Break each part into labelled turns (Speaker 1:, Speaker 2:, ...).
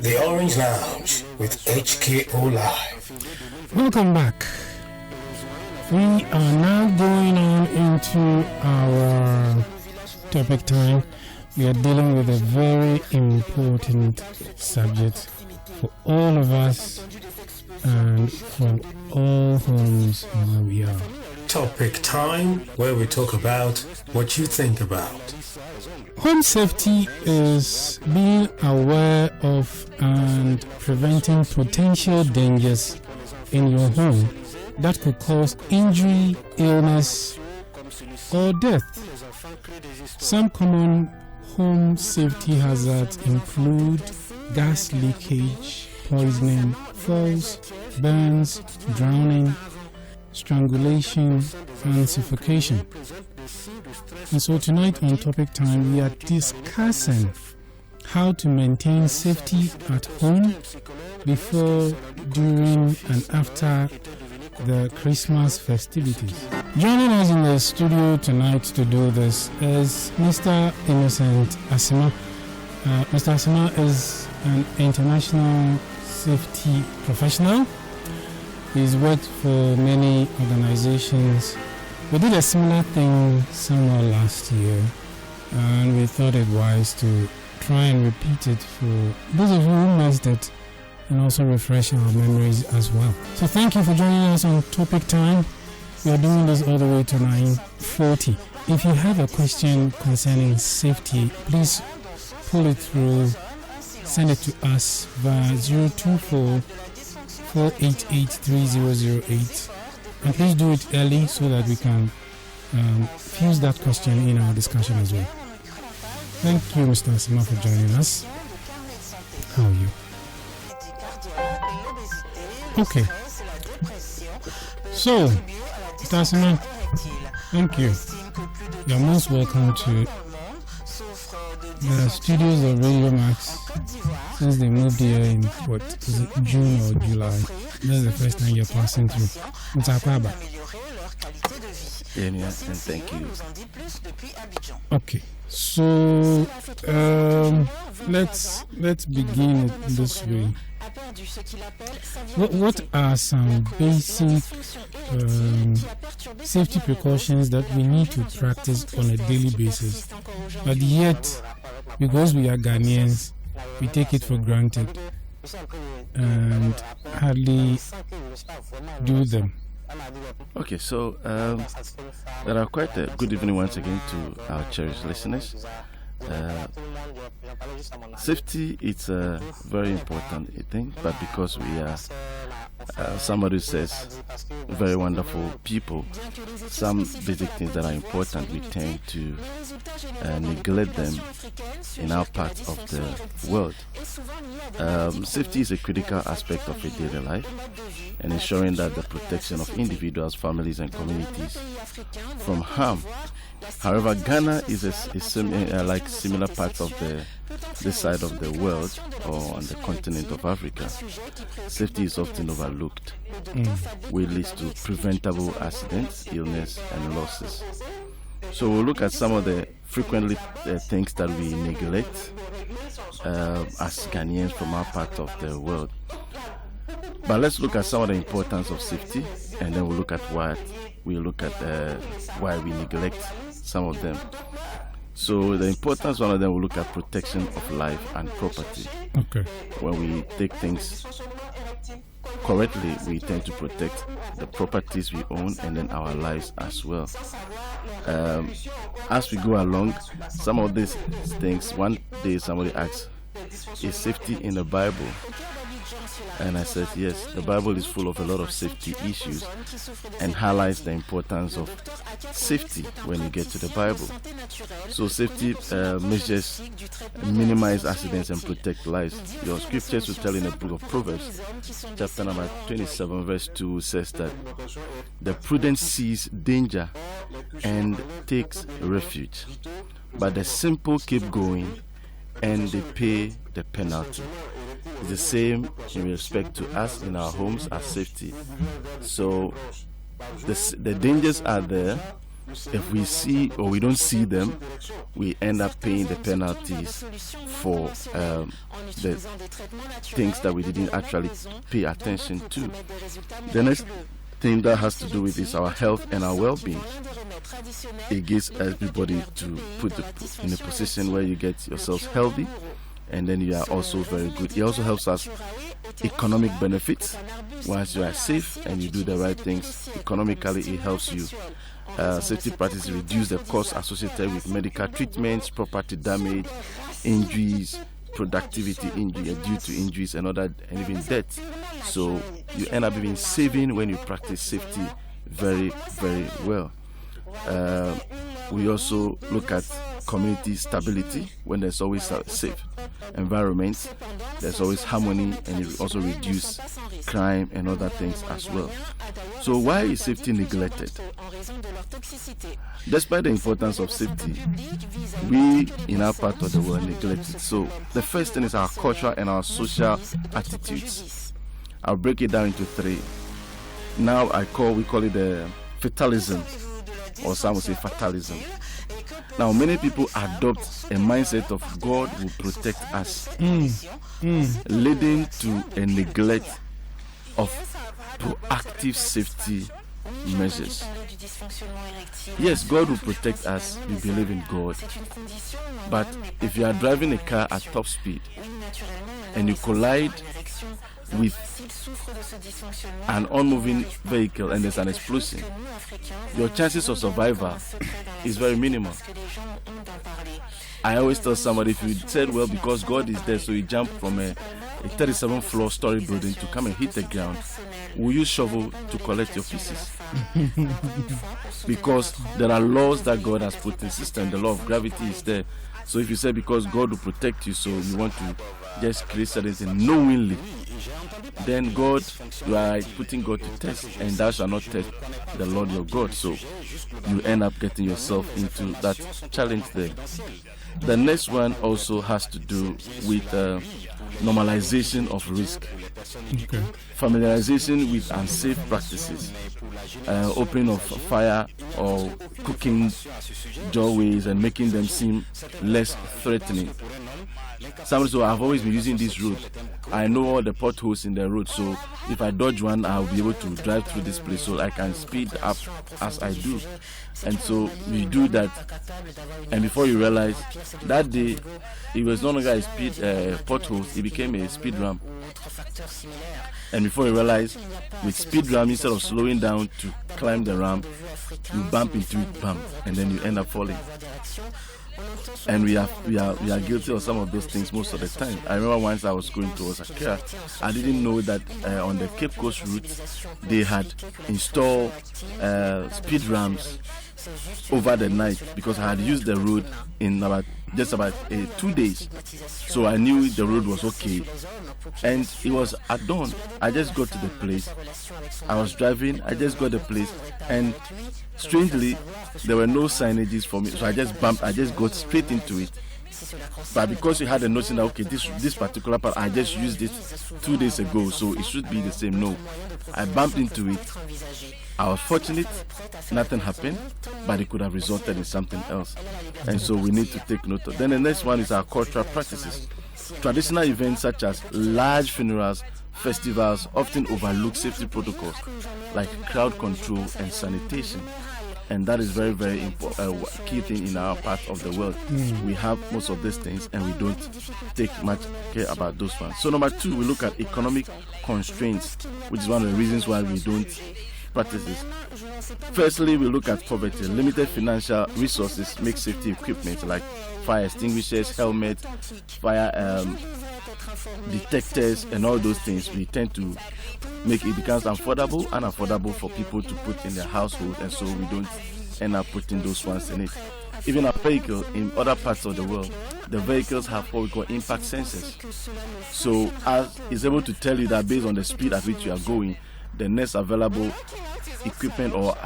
Speaker 1: The Orange Lounge with HKO Live.
Speaker 2: Welcome back. We are now going on into our topic time. We are dealing with a very important subject for all of us and for all homes where we are.
Speaker 1: Topic time, where we talk about what you think about.
Speaker 2: Home safety is being aware of and preventing potential dangers in your home that could cause injury, illness, or death. Some common home safety hazards include gas leakage, poisoning, falls, burns, drowning, strangulation, and suffocation. And so tonight on Topic Time, we are discussing how to maintain safety at home before, during, and after the Christmas festivities. Joining us in the studio tonight to do this is Mr. Innocent Asima. Mr. Asima is an international safety professional. He's worked for many organizations. We did a similar thing somewhere last year, and we thought it wise to try and repeat it for those of you who missed it, and also refresh our memories as well. So thank you for joining us on Topic Time. We are doing this all the way to 9:40. If you have a question concerning safety, please pull it through. Send it to us via 024 488 3008. And please do it early so that we can fuse that question in our discussion as well. Thank you, Mr. Asima, for joining us. How are you? Okay. So, Mr. Asima, thank you. You're most welcome to the studios of Radio Max since they moved here in June or July. That's the first time you're passing through. It's Akwaba.
Speaker 3: And thank you.
Speaker 2: Okay, so let's begin it this way. What are some basic safety precautions that we need to practice on a daily basis, but yet, because we are Ghanaians, we take it for granted and hardly do them?
Speaker 3: Okay, so there are quite a good evening once again to our cherished listeners. Safety is a very important thing, but because we are somebody says very wonderful people, some basic things that are important we tend to neglect them in our part of the world. Safety is a critical aspect of a daily life, and ensuring that the protection of individuals, families, and communities from harm. However, Ghana is like similar parts of this side of the world or on the continent of Africa. Safety is often overlooked, which leads to preventable accidents, illness, and losses. So we'll look at some of the frequently things that we neglect as Ghanaians from our part of the world. But let's look at some of the importance of safety, and then we'll look at why we neglect some of them. So the importance, one of them, we'll look at protection of life and property.
Speaker 2: Okay.
Speaker 3: When we take things correctly, we tend to protect the properties we own and then our lives as well. As we go along, some of these things, one day somebody asked, is safety in the Bible? And I said, yes, the Bible is full of a lot of safety issues and highlights the importance of safety when you get to the Bible. So safety measures minimize accidents and protect lives. Your scriptures will tell in the book of Proverbs, chapter number 27, verse 2 says that the prudent sees danger and takes refuge, but the simple keep going and they pay the penalty. It's the same in respect to us in our homes as safety. So the dangers are there, if we see or we don't see them, we end up paying the penalties for the things that we didn't actually pay attention to. The next thing that has to do with is our health and our well-being. It gives everybody to put in a position where you get yourselves healthy, and then you are also very good. It also helps us economic benefits. Once you are safe and you do the right things economically, it helps you. Safety practices reduce the costs associated with medical treatments, property damage, injuries, productivity injury due to injuries and even death. So you end up even saving when you practice safety very, very well. We also look at community stability. When there's always a safe environment, there's always harmony, and it also reduce crime and other things as well. So why is safety neglected? Despite the importance of safety, we in our part of the world neglect it. So the first thing is our cultural and our social attitudes. I'll break it down into three. Now we call it fatalism, or some would say fatalism. Now many people adopt a mindset of God will protect us, leading to a neglect of proactive safety measures. Yes, God will protect us. We believe in God. But if you are driving a car at top speed and you collide with an unmoving vehicle and there's an explosion, your chances of survival is very minimal. I always tell somebody, if you said, well, because God is there, so you jump from a 37th floor story building to come and hit the ground, will you shovel to collect your pieces? Because there are laws that God has put in the system. The law of gravity is there. So if you say because God will protect you, so you want to just create certain things knowingly, then God, you are putting God to test, and thou shalt not test the Lord your God. So you end up getting yourself into that challenge there. The next one also has to do with normalization of risk.
Speaker 2: Okay.
Speaker 3: Familiarization with unsafe practices, opening of fire or cooking doorways and making them seem less threatening. Somebody said, I've always been using this road. I know all the potholes in the road, so if I dodge one, I'll be able to drive through this place, so I can speed up as I do. And so we do that, and before you realize, that day it was no longer a speed potholes, it became a speed ramp. And before you realize, with speed ramp, instead of slowing down to climb the ramp, you bump into it, and then you end up falling. And we are guilty of some of those things most of the time. I remember once I was going towards Accra, I didn't know that on the Cape Coast route they had installed speed ramps over the night, because I had used the road in just about 2 days, so I knew the road was okay. And it was at dawn. I just got to the place. I was driving. I just got the place, and strangely, there were no signages for me. So I just bumped. I just got straight into it. But because you had a notion that okay, this particular part, I just used it 2 days ago, so it should be the same. No, I bumped into it. I was fortunate, nothing happened, but it could have resulted in something else. And so we need to take note of. Then the next one is our cultural practices. Traditional events such as large funerals, festivals often overlook safety protocols like crowd control and sanitation. And that is very, very important, key thing in our part of the world. We have most of these things and we don't take much care about those ones. So number 2, we look at economic constraints, which is one of the reasons why we don't practice this. Firstly, we look at poverty. Limited financial resources make safety equipment like fire extinguishers, helmets, fire detectors, and all those things. We tend to make it becomes unaffordable for people to put in their household, and so we don't end up putting those ones in it. Even a vehicle in other parts of the world, the vehicles have what we call impact sensors. So as is able to tell you that based on the speed at which you are going, the next available equipment or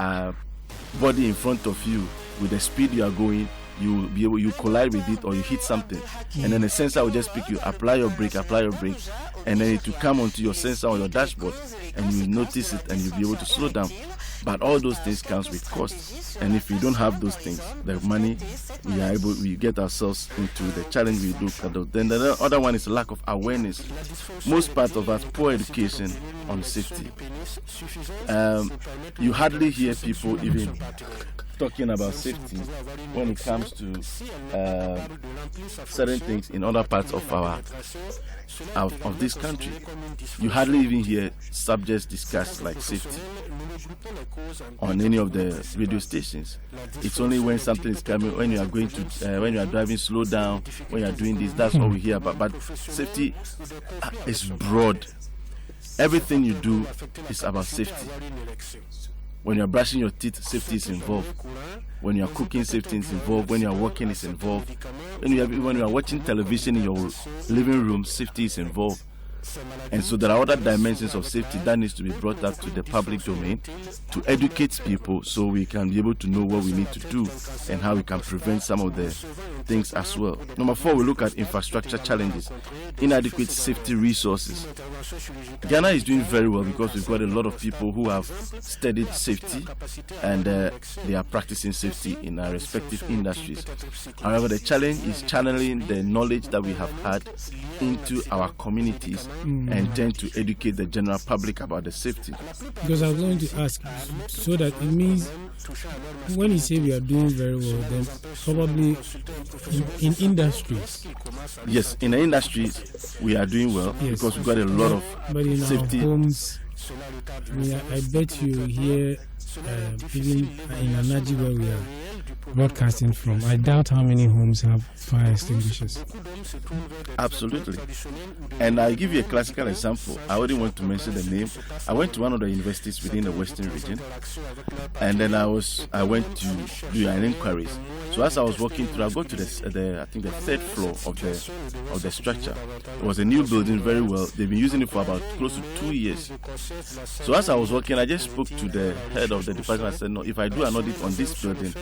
Speaker 3: body in front of you with the speed you are going, you collide with it or you hit something, and then the sensor will just pick you, apply your brake, and then it will come onto your sensor on your dashboard, and you notice it, and you'll be able to slow down. But all those things comes with cost, and if we don't have those things, the money, we get ourselves into the challenge we do. Then the other one is lack of awareness. Most part of us, poor education on safety. You hardly hear people even talking about safety when it comes to certain things in other parts of this country. You hardly even hear subjects discussed like safety on any of the radio stations. It's only when something is coming, when you are going to, when you are driving, slow down, when you are doing this, that's what we hear about. But safety is broad. Everything you do is about safety. When you're brushing your teeth, safety is involved. When you're cooking, safety is involved. When you're working, it's involved. When you are watching television in your living room, safety is involved. And so there are other dimensions of safety that needs to be brought up to the public domain to educate people so we can be able to know what we need to do and how we can prevent some of the things as well. Number 4, we look at infrastructure challenges, inadequate safety resources. Ghana is doing very well because we've got a lot of people who have studied safety and they are practicing safety in our respective industries. However, the challenge is channeling the knowledge that we have had into our communities and tend to educate the general public about the safety.
Speaker 2: Because I was going to ask, so that it means when you say we are doing very well, then probably in industries.
Speaker 3: Yes, in the industries we are doing well, yes, because we've got a lot of
Speaker 2: but in
Speaker 3: safety.
Speaker 2: Our homes, I bet you here, even in Anaji where we are broadcasting from, I doubt how many homes have fire extinguishers.
Speaker 3: Absolutely. And I'll give you a classical example. I wouldn't want to mention the name. I went to one of the universities within the Western region, and then I went to do an inquiries. So as I was walking through, I got to the 3rd floor of the structure. It was a new building, very well. They've been using it for about close to 2 years. So as I was walking, I just spoke to the head of the department. I said, no, if I do an audit on this building,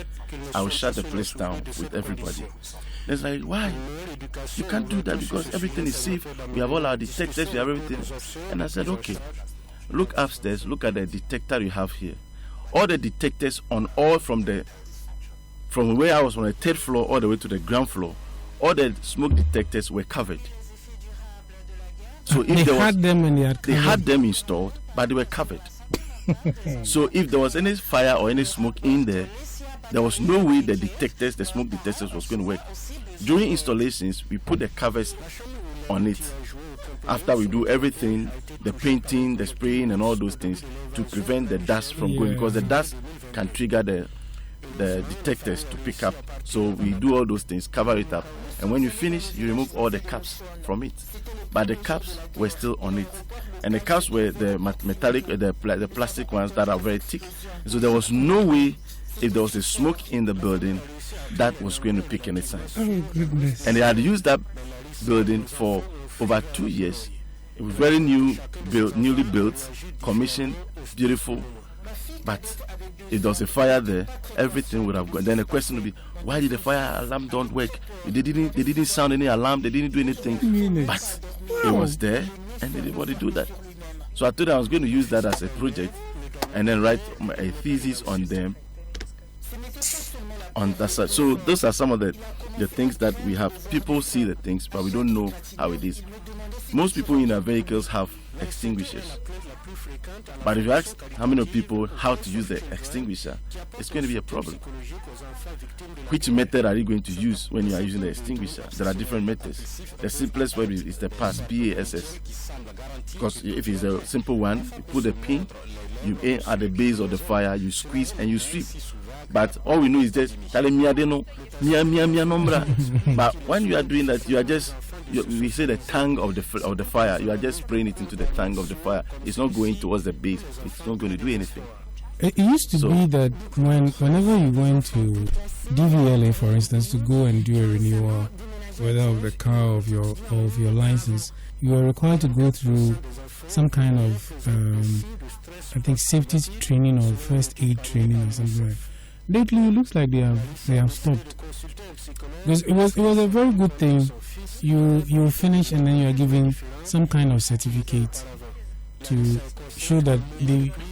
Speaker 3: I will shut the place down with everybody. It's like, why? You can't do that because everything is safe. We have all our detectors, we have everything. And I said, okay, look upstairs, look at the detector you have here. All the detectors on all from where I was on the 3rd floor all the way to the ground floor, all the smoke detectors were covered. So if
Speaker 2: they had
Speaker 3: them installed, but they were covered. So if there was any fire or any smoke in there was no way the smoke detectors was going to work. During installations, we put the covers on it. After we do everything, the painting, the spraying and all those things to prevent the dust from going, because the dust can trigger the detectors to pick up. So we do all those things, cover it up, and when you finish, you remove all the caps from it. But the caps were still on it, and the caps were the metallic, the plastic ones that are very thick. So there was no way, if there was a smoke in the building, that was going to pick any sign.
Speaker 2: Oh goodness!
Speaker 3: And they had used that building for over 2 years. It was very newly built, commissioned, beautiful. But if there was a fire there, everything would have gone. Then the question would be, why did the fire alarm don't work? They didn't sound any alarm. They didn't do anything. But it was there, and they didn't want to do that. So I thought I was going to use that as a project, and then write a thesis on them. On that side. So those are some of the things that we have. People see the things, but we don't know how it is. Most people in our vehicles have extinguishers. But if you ask how many people how to use the extinguisher, it's going to be a problem. Which method are you going to use when you are using the extinguisher? There are different methods. The simplest way is the PASS, P-A-S-S. Because if it's a simple one, you put a pin, you aim at the base of the fire, you squeeze and you sweep. But all we know is just but when you are doing that, you are just we say the tongue of the fire. You are just spraying it into the tongue of the fire. It's not going towards the base. It's not going to do anything.
Speaker 2: It used to be that whenever you went to DVLA, for instance, to go and do a renewal, whether of the car or of your license, you are required to go through some kind of I think safety training or first aid training or something like that. lately it looks like they have stopped. Because it was a very good thing. You finish and then you are given some kind of certificate to show that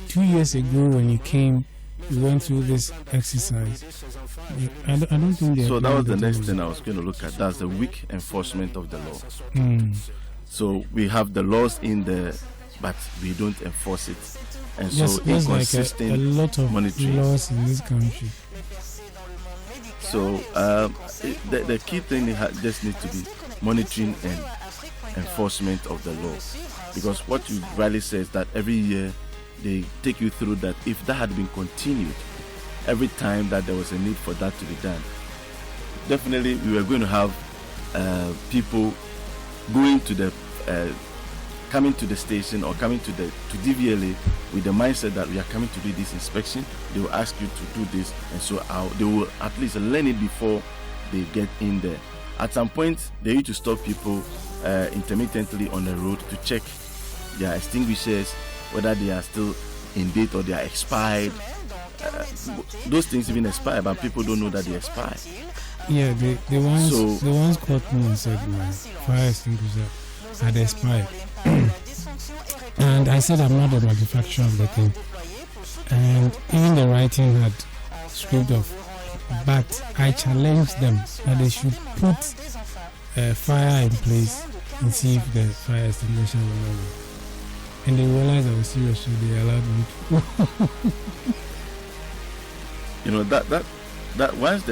Speaker 2: 2 years ago when you came, you went through this exercise. I don't think
Speaker 3: so. That was the next thing I was going to look at. That's the weak enforcement of the law. So we have the laws in there, but we don't enforce it, and so inconsistent
Speaker 2: like a lot of
Speaker 3: monitoring.
Speaker 2: Laws in this country.
Speaker 3: So the key thing just needs to be monitoring and enforcement of the law, because what you rightly say is that every year they take you through that. If that had been continued every time that there was a need for that to be done, definitely we were going to have people going to the coming to the station or coming to DVLA with the mindset that we are coming to do this inspection. They will ask you to do this, and so they will at least learn it before they get in there. At some point, they need to stop people intermittently on the road to check their extinguishers, whether they are still in date or they are expired. Those things even expire, but people don't know that they expire.
Speaker 2: Yeah, the ones caught me and said my fire extinguisher had expired. And I said I'm not the manufacturer of the thing. And even the writing had scraped off. But I challenged them that they should put a fire in place and see if the fire extinguisher will not work. And they realized I was serious, so they allowed me to.
Speaker 3: You know that once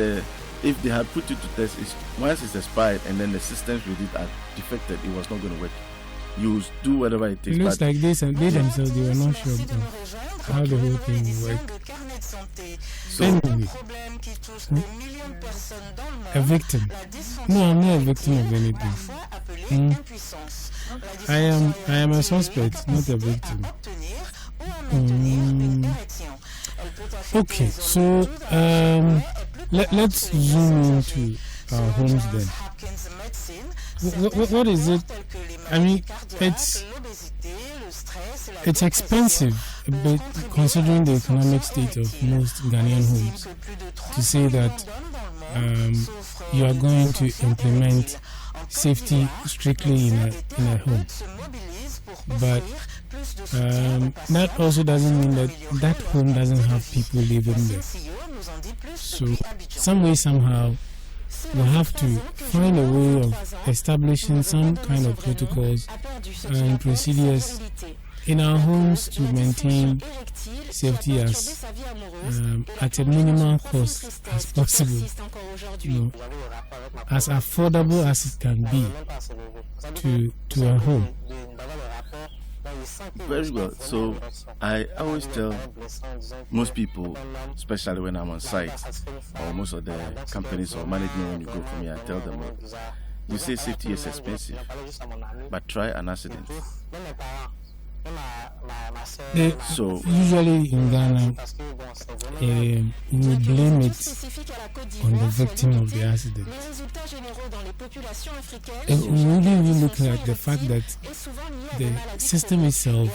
Speaker 3: if they had put you to test, once it's expired and then the systems with it are defected, it was not going to work. You do whatever it takes.
Speaker 2: It looks like this, and they themselves, they were not sure of how the whole thing will work.
Speaker 3: So,
Speaker 2: anyway, a victim? No, I'm not a victim of anything. I am a suspect, not a victim. Okay, so let's zoom into our homes then. What is it? I mean, it's expensive, but considering the economic state of most Ghanaian homes, to say that you are going to implement safety strictly in a home. But that also doesn't mean that home doesn't have people living there. So some way, somehow, we'll have to find a way of establishing some kind of protocols and procedures in our homes to maintain safety as at a minimal cost as possible, as affordable as it can be to a home.
Speaker 3: Very well. So I always tell most people, especially when I'm on site, or most of the companies or management, when you go for me, I tell them, you say safety is expensive, but try an accident. So
Speaker 2: usually in Ghana, we blame it on the victim of the accident. And we really look at the fact that the system itself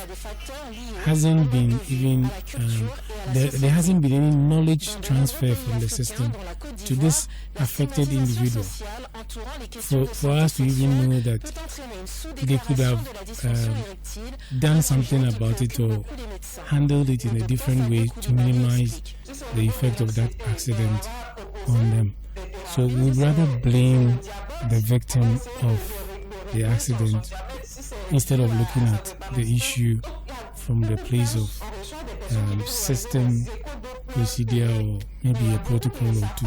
Speaker 2: hasn't been even there hasn't been any knowledge transfer from the system to this affected individual. For us to even know that they could have done something about it or handled it in a different way to minimize the effect of that accident on them. So we'd rather blame the victim of the accident instead of looking at the issue from the place of system, procedure, or maybe a protocol or two.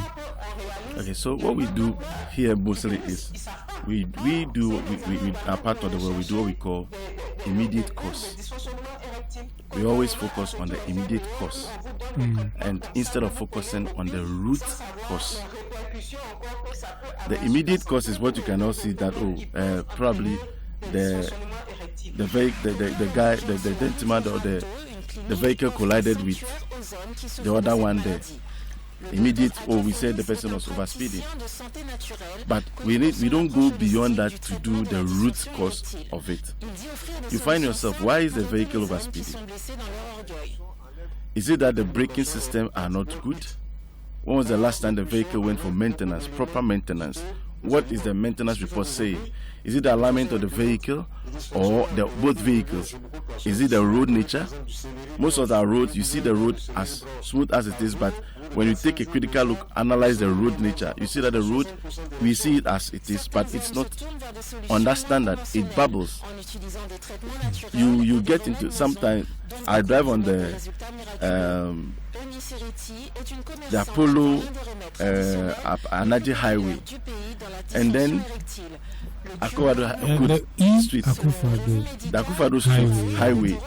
Speaker 3: Okay, so what we do here mostly is we are part of the world. We do what we call immediate cause. We always focus on the immediate cause, and instead of focusing on the root cause. The immediate cause is what you can all see that probably the guy, the gentleman or the vehicle collided with the other one there. Immediate, we said the person was overspeeding. But we don't go beyond that to do the root cause of it. You find yourself, why is the vehicle overspeeding? Is it that the braking system are not good? when was the last time the vehicle went for maintenance, proper maintenance? What is the maintenance report saying? Is it the alignment of the vehicle or both vehicles? Is it the road nature? Most of our roads, you see the road as smooth as it is, but when you take a critical look, analyze the road nature, you see that the road, we see it as it is, but it's not on that standard. It bubbles. You get into, sometimes I drive on the Apollo Anaji Highway, and then
Speaker 2: the
Speaker 3: Akufado Highway.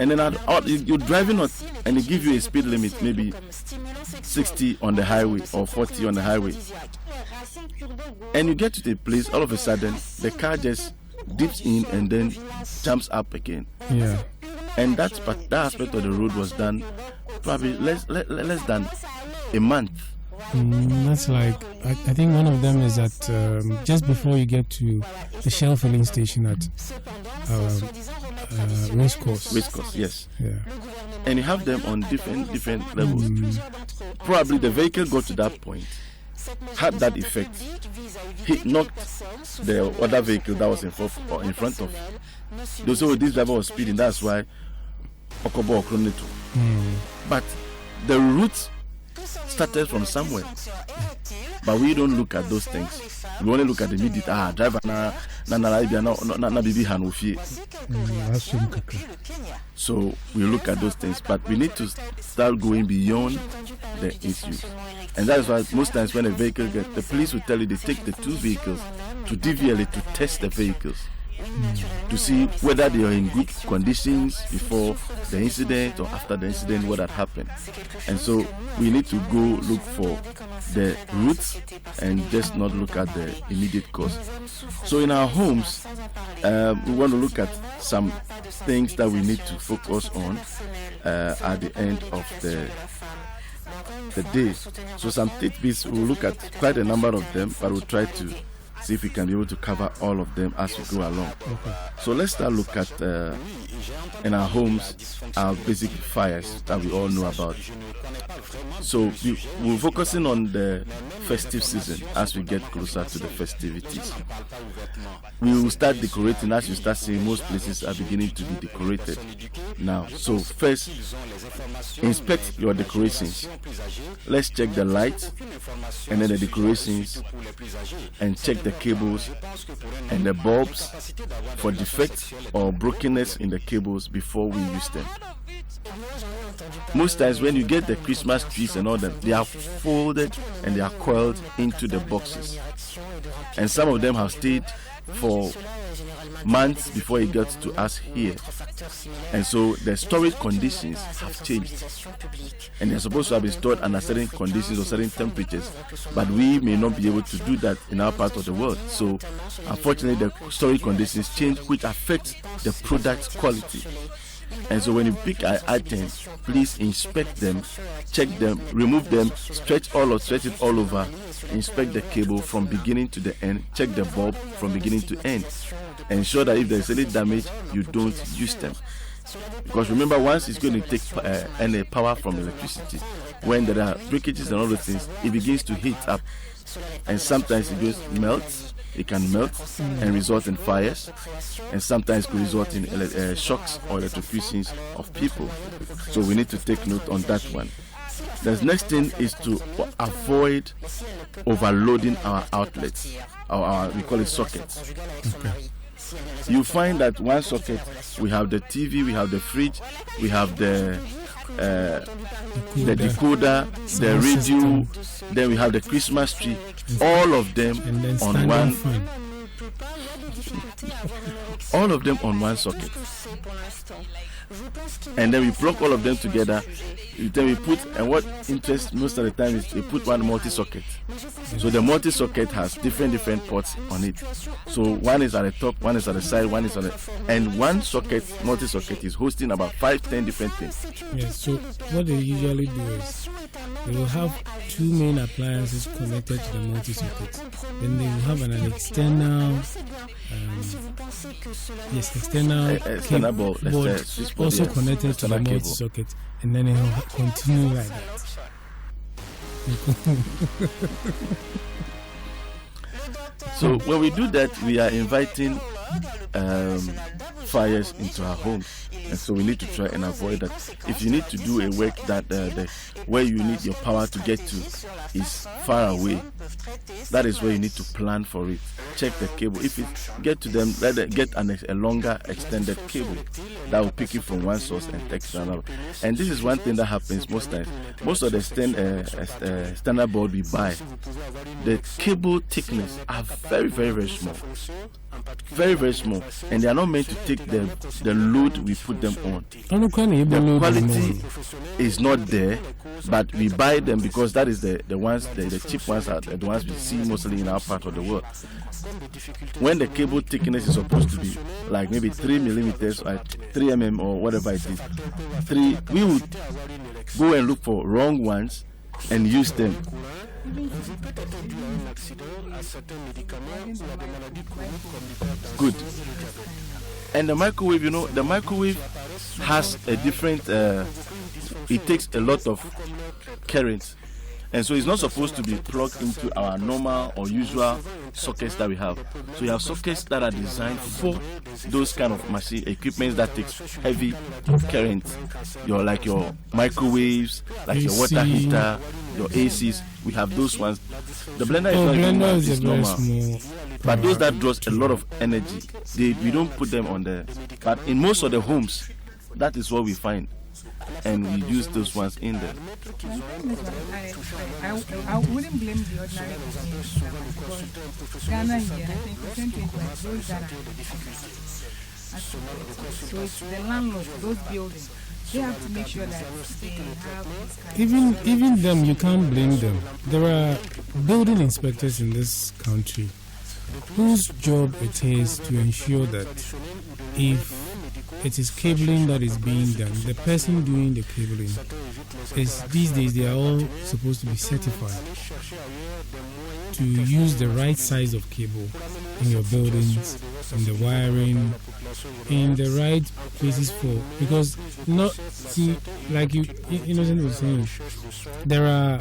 Speaker 3: And then you're driving on, and they give you a speed limit, maybe 60 on the highway or 40 on the highway. And you get to the place, all of a sudden, the car just dips in and then jumps up again.
Speaker 2: Yeah.
Speaker 3: And that aspect of the road was done probably less than a month.
Speaker 2: That's like, I think one of them is at just before you get to the Shell filling station at Race Course.
Speaker 3: Race Course, yes.
Speaker 2: Yeah.
Speaker 3: And you have them on different levels. Probably the vehicle got to that point, had that effect. He knocked the other vehicle that was in front of. They say, this driver was speeding, that's why Okobo Okronetu. But the route started from somewhere. But we don't look at those things. We only look at the immediate, driver na bibi hanofi. So we look at those things, but we need to start going beyond the issue. And that's why most times when a vehicle gets, the police will tell you they take the two vehicles to DVLA to test the vehicles. To see whether they are in good conditions before the incident or after the incident, what had happened. And so we need to go look for the roots and just not look at the immediate cause. So in our homes, we want to look at some things that we need to focus on at the end of the day. So some tidbits, we'll look at quite a number of them, but we'll try to see if we can be able to cover all of them as we go along. Okay. So let's start look at in our homes our basic fires that we all know about. So we're focusing on the festive season as we get closer to the festivities. We will start decorating. As you start seeing, most places are beginning to be decorated now. So first, inspect your decorations. Let's check the lights and then the decorations, and check the cables and the bulbs for defects or brokenness in the cables before we use them. Most times when you get the Christmas trees and all that, they are folded and they are coiled into the boxes, and some of them have stayed for months before it gets to us here. And so the storage conditions have changed, and they're supposed to have been stored under certain conditions or certain temperatures, but we may not be able to do that in our part of the world. So unfortunately the storage conditions change, which affects the product quality. And so when you pick an item, please inspect them, check them, remove them, stretch it all over, inspect the cable from beginning to the end, check the bulb from beginning to end. Ensure that if there is any damage, you don't use them. Because remember, once it's going to take any power from electricity, when there are breakages and all those things, it begins to heat up. And sometimes it just melts. It can melt and result in fires, and sometimes could result in shocks or electrocutions of people. So we need to take note on that one. The next thing is to avoid overloading our outlets, or we call it sockets. Okay. You find that one socket, we have the TV, we have the fridge, we have the decoder, the radio, then we have the Christmas tree, all of them on one all of them on one socket. And then we plug all of them together. Then we put, and what interests most of the time is we put one multi-socket. So the multi-socket has different ports on it. So one is at the top, one is at the side, one is on the, and one socket, multi-socket, is hosting about 5-10 different things.
Speaker 2: Yes. So what they usually do is they will have two main appliances connected to the multi-socket. Then they will have an external
Speaker 3: external board
Speaker 2: also connected to the multi-socket, and then it will continue like that.
Speaker 3: So when we do that, we are inviting fires into our homes, and so we need to try and avoid that. If you need to do a work that where you need your power to get to is far away, that is where you need to plan for it. Check the cable. If it get to them, let them get a longer extended cable that will pick it from one source and take it to another. And this is one thing that happens most times. Most of the standard board we buy, the cable thickness are very, very, very small. Very, very small, and they are not meant to take the load we put them on. The quality is not there, but we buy them because that is the ones, the cheap ones are the ones we see mostly in our part of the world. When the cable thickness is supposed to be like maybe 3 millimeters or 3 mm or whatever it is, we would go and look for wrong ones and use them. Good. And the microwave, the microwave has a different, it takes a lot of current. And so it's not supposed to be plugged into our normal or usual sockets that we have. So you have sockets that are designed for those kind of machine equipment that takes heavy current. Your microwaves, like your water heater, your ACs. We have those ones. The blender is not normal. But those that draws a lot of energy, we don't put them on there. But in most of the homes, that is what we find. And we use those ones in there.
Speaker 4: I wouldn't blame the ordinary because Ghana here, I think percentage like those that are so it's the landlord, those buildings. They have to make sure that they have this kind
Speaker 2: even them, you can't blame them. There are building inspectors in this country whose job it is to ensure that if it is cabling that is being done, the person doing the cabling is, these days they are all supposed to be certified to use the right size of cable in your buildings, in the wiring, in the right places for, because not see, like Innocent was saying, there are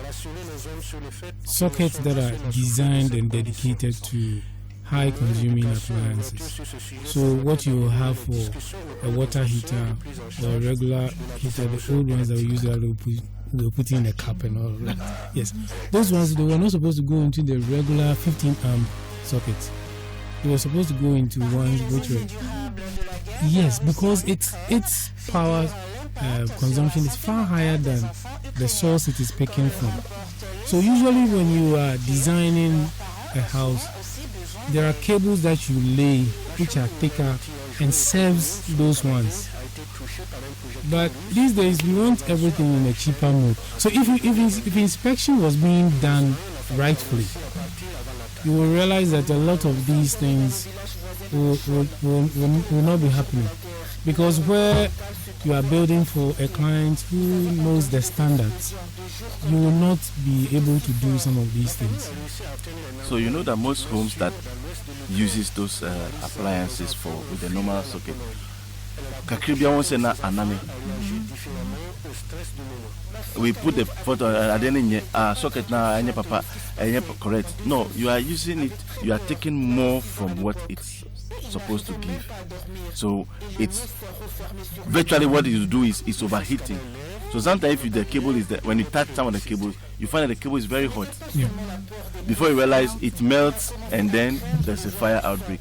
Speaker 2: sockets that are designed and dedicated to high consuming appliances. So what you will have for a water heater or a regular heater, the old ones that we use that we'll put in a cup and all of that. Yes, those ones, they were not supposed to go into the regular 15 amp sockets. They were supposed to go into ones which were, yes, because its power consumption is far higher than the source it is picking from. So usually when you are designing a house, there are cables that you lay which are thicker and serves those ones. But these days we want everything in a cheaper mode. So if inspection was being done rightfully, you will realize that a lot of these things will not be happening. Because where you are building for a client who knows the standards, you will not be able to do some of these things.
Speaker 3: So you know that most homes that uses those appliances with the normal socket, Kakribia won't say na anami. We put the photo at the end socket now, papa, correct. No, you are using it. You are taking more from what it's supposed to give. So it's virtually what you do is overheating. So sometimes if the cable is there, when you touch some of the cables, you find that the cable is very hot.
Speaker 2: Yeah.
Speaker 3: Before you realize it melts and then there's a fire outbreak.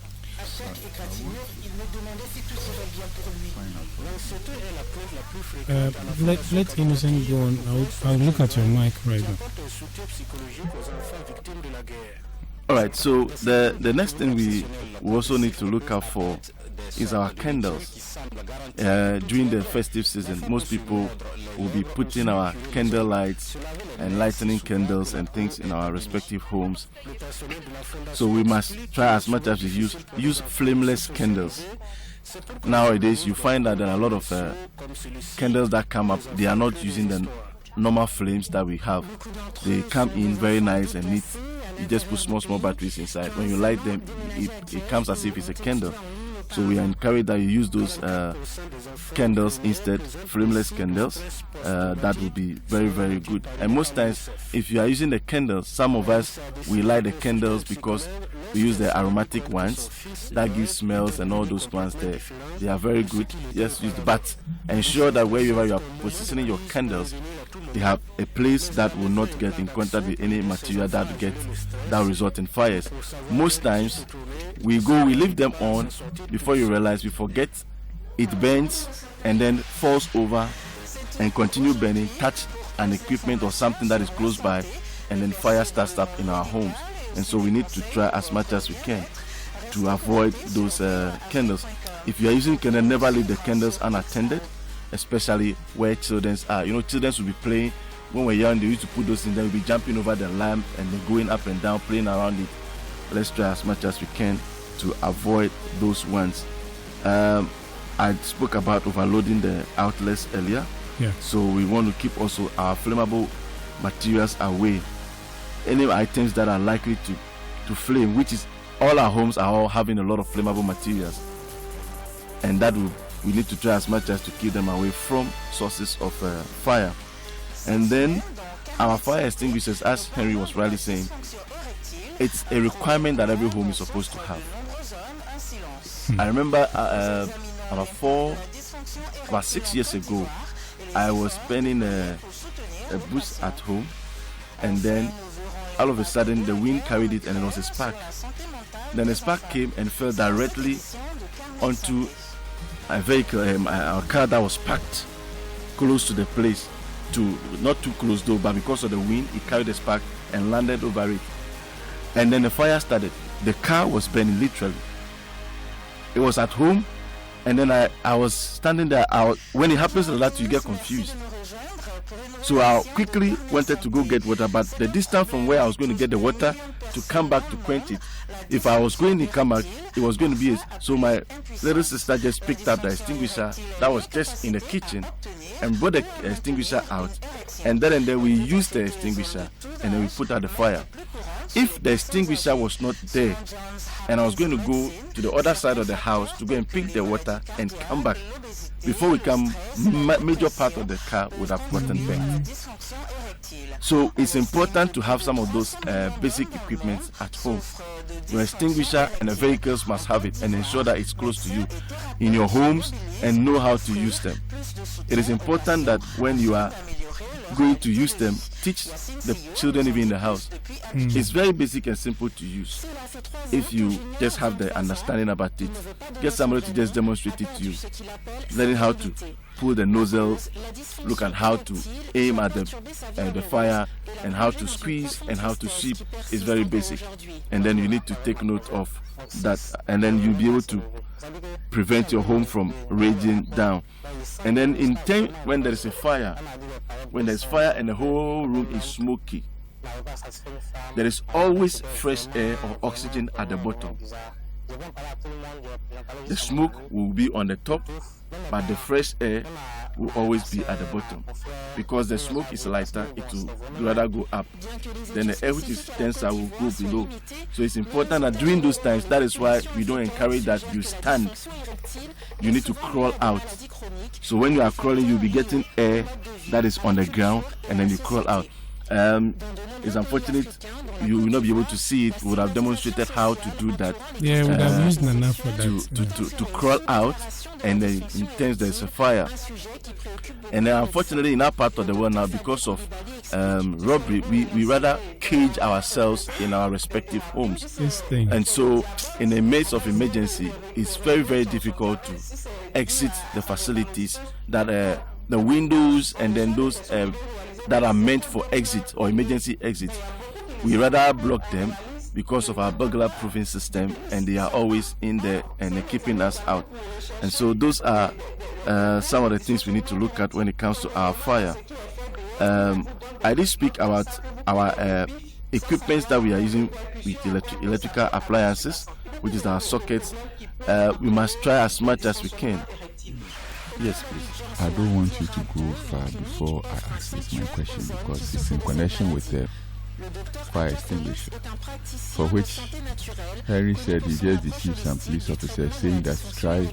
Speaker 2: Let Innocent go on. I'll look at your mic right now.
Speaker 3: Alright, so the next thing we also need to look out for is our candles. During the festive season, most people will be putting our candle lights and lightening candles and things in our respective homes. So we must try as much as we use flameless candles. Nowadays, you find that there are a lot of candles that come up. They are not using the normal flames that we have. They come in very nice and neat. You just put small batteries inside. When you light them, it comes as if it's a candle. So we encourage that you use those candles instead, flameless candles. That would be very, very good. And most times, if you are using the candles, some of us, we light the candles because we use the aromatic ones that give smells and all those ones there. They are very good. Yes, use the, but ensure that wherever you are positioning your candles, they have a place that will not get in contact with any material that will result in fires. Most times we leave them on, before you realize we forget, it burns and then falls over and continue burning, touch an equipment or something that is close by, and then fire starts up in our homes. And so we need to try as much as we can to avoid those candles. If you are using candles, never leave the candles unattended, especially where children are. You know, children will be playing. When we're young, they used to put those in there, we'll be jumping over the lamp and then going up and down, playing around it. Let's try as much as we can to avoid those ones. I spoke about overloading the outlets earlier.
Speaker 2: Yeah.
Speaker 3: So we want to keep also our flammable materials away. Any items that are likely to flame, which is all our homes are all having a lot of flammable materials, and that we need to try as much as to keep them away from sources of fire. And then our fire extinguishers, as Henry was rightly saying, it's a requirement that every home is supposed to have. I remember about 6 years ago, I was spending a bush at home, and then all of a sudden the wind carried it and it was a spark. Then a spark came and fell directly onto a vehicle, a car that was parked close to the place. Not too close though, but because of the wind, it carried the spark and landed over it. And then the fire started. The car was burning literally. It was at home, and then I was standing there. When it happens like that, you get confused. So I quickly wanted to go get water, but the distance from where I was going to get the water to come back to quench it, if I was going to come back, it was going to be so my little sister just picked up the extinguisher that was just in the kitchen and brought the extinguisher out, and then we used the extinguisher and then we put out the fire. If the extinguisher was not there and I was going to go to the other side of the house to go and pick the water and come back, before we come, major part of the car would have gotten burnt. So it's important to have some of those basic equipment at home. Your extinguisher and the vehicles must have it, and ensure that it's close to you in your homes and know how to use them. It is important that when you are going to use them, teach the children even in the house. It's very basic and simple to use. If you just have the understanding about it, get somebody to just demonstrate it to you. Learning how to pull the nozzles, look at how to aim at the fire, and how to squeeze and how to sweep is very basic. And then you need to take note of that, and then you'll be able to prevent your home from raging down. And then when there is a fire, when there's fire and the whole room is smoky, there is always fresh air or oxygen at the bottom. The smoke will be on the top, but the fresh air will always be at the bottom. Because the smoke is lighter, it will rather go up. Then the air which is denser will go below. So it's important that during those times, that is why we don't encourage that you stand. You need to crawl out. So when you are crawling, you'll be getting air that is on the ground, and then you crawl out. It's unfortunate you will not be able to see it. We would have demonstrated how to do that.
Speaker 2: Yeah, we would have used Nana for that.
Speaker 3: To crawl out, and then in times there's a fire. And unfortunately, in our part of the world now, because of robbery, we rather cage ourselves in our respective homes. And so, in the midst of emergency, it's very, very difficult to exit the facilities that the windows and then those that are meant for exit or emergency exit. We rather block them because of our burglar proofing system, and they are always in there and they're keeping us out. And so those are some of the things we need to look at when it comes to our fire. I did speak about our equipment that we are using with electrical appliances, which is our sockets. We must try as much as we can. Yes, please.
Speaker 5: I don't want you to go far before I ask this my question, because it's in connection with the fire extinguisher, for which Henry said he just deceived some police officers, saying that try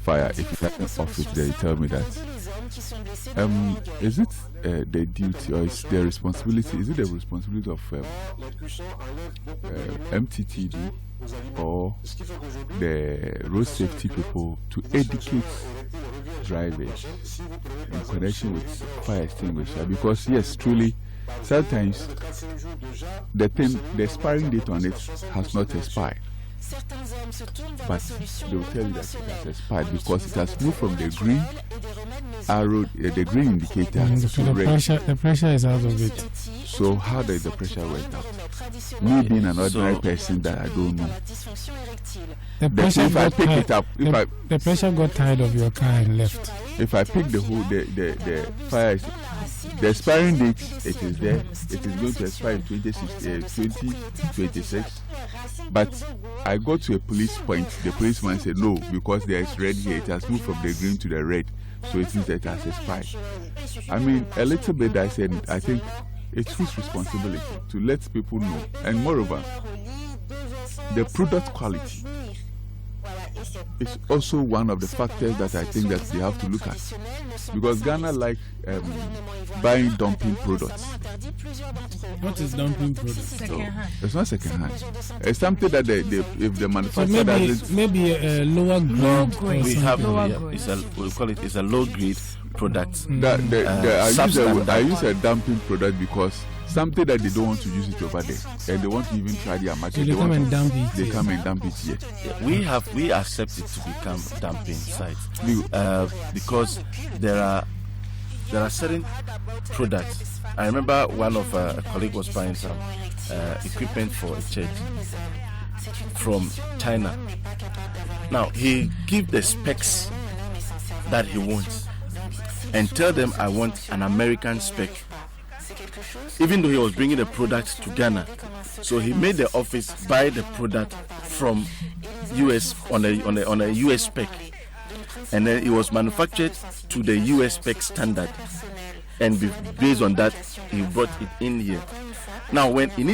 Speaker 5: fire. If you have an office there, you tell me that. Is it the duty or is the responsibility? Is it the responsibility of MTTD or the road safety people to educate drivers in connection with fire extinguisher? Because yes, truly, sometimes the expiring date on it has not expired, but they will tell you that it has expired because it has moved from the green arrow, the green indicator
Speaker 2: So
Speaker 5: to red.
Speaker 2: the pressure is out of it.
Speaker 5: So how does the pressure work out? Me being an ordinary person that I don't know.
Speaker 2: The pressure
Speaker 5: If I
Speaker 2: got
Speaker 5: pick it
Speaker 2: tired.
Speaker 5: up,
Speaker 2: The pressure got tired of your car and left.
Speaker 5: if I pick the whole the fire, the expiring date, it is there. It is going to expire in 2026. But I go to a police point. The policeman said no, because there is red here. It has moved from the green to the red, so it means that it has expired. I mean, a little bit. I think it's whose responsibility to let people know, and moreover, the product quality is also one of the factors that I think that they have to look at, because Ghana like buying dumping products.
Speaker 2: What is dumping product?
Speaker 4: Second-hand.
Speaker 5: It's not second hand. It's something that if the
Speaker 2: So
Speaker 5: manufacturer doesn't.
Speaker 2: maybe a lower grade.
Speaker 4: Low
Speaker 2: or
Speaker 4: grade.
Speaker 3: We
Speaker 2: something.
Speaker 3: have
Speaker 4: Lower
Speaker 3: yeah,
Speaker 4: grade.
Speaker 3: we call it a low grade product.
Speaker 5: I use a dumping product because something that they don't want to use it over there, and they want to even try their market.
Speaker 2: So they come and dump it.
Speaker 5: They come and dump it here.
Speaker 3: Yeah, we accept it to become dumping sites because there are certain products. I remember one of a colleague was buying some equipment for a church from China. Now he give the specs that he wants and tell them I want an American spec, even though he was bringing the product to Ghana. So he made the office buy the product from US on a US spec, and then it was manufactured to the US spec standard, and based on that he brought it in here. Now when he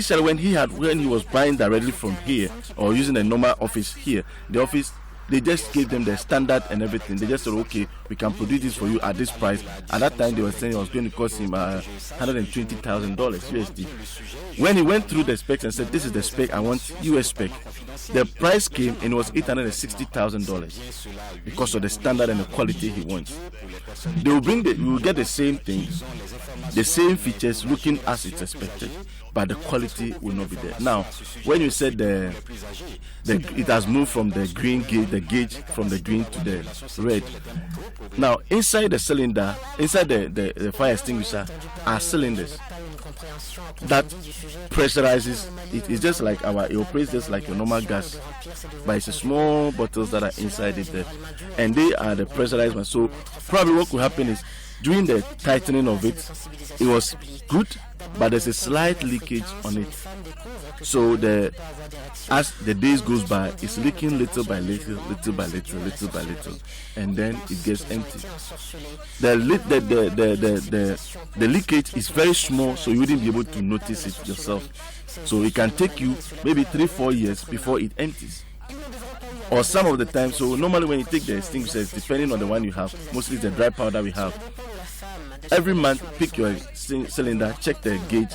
Speaker 3: was buying directly from here or using a normal office here, the office, they just gave them the standard and everything. They just said, okay, we can produce this for you at this price. At that time, they were saying it was going to cost him $120,000 USD. When he went through the specs and said, this is the spec, I want US spec, the price came and it was $860,000 because of the standard and the quality he wants. They will we will get the same thing, the same features, looking as it's expected, but the quality will not be there. Now, when you said it has moved from the green gauge, the gauge from the green to the red. Now, inside the cylinder, inside the fire extinguisher are cylinders that pressurizes it. Is just like it operates just like a normal gas, but it's a small bottles that are inside it there, and they are the pressurized ones. So probably what could happen is during the tightening of it, it was good, but there's a slight leakage on it. So as the days goes by, it's leaking little by little, and then it gets empty. The leakage is very small, so you wouldn't be able to notice it yourself. So it can take you maybe 3-4 years before it empties. Or some of the time, so normally when you take the extinguishers, depending on the one you have, mostly the dry powder we have, every month pick your cylinder, check the gauge.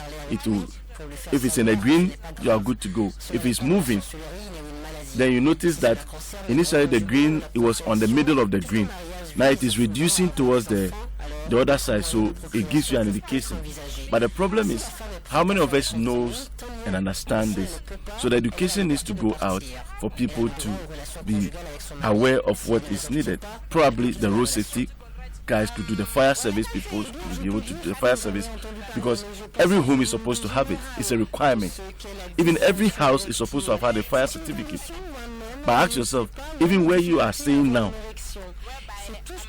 Speaker 3: If it's in a green, you are good to go. If it's moving, then you notice that initially the green, it was on the middle of the green. Now it is reducing towards the other side, so it gives you an indication. But the problem is, how many of us knows and understand this? So the education needs to go out for people to be aware of what is needed. Probably the road safety guys to do, the fire service people to be able to do the fire service, because every home is supposed to have it. It's a requirement. Even every house is supposed to have had a fire certificate. But ask yourself, even where you are staying now,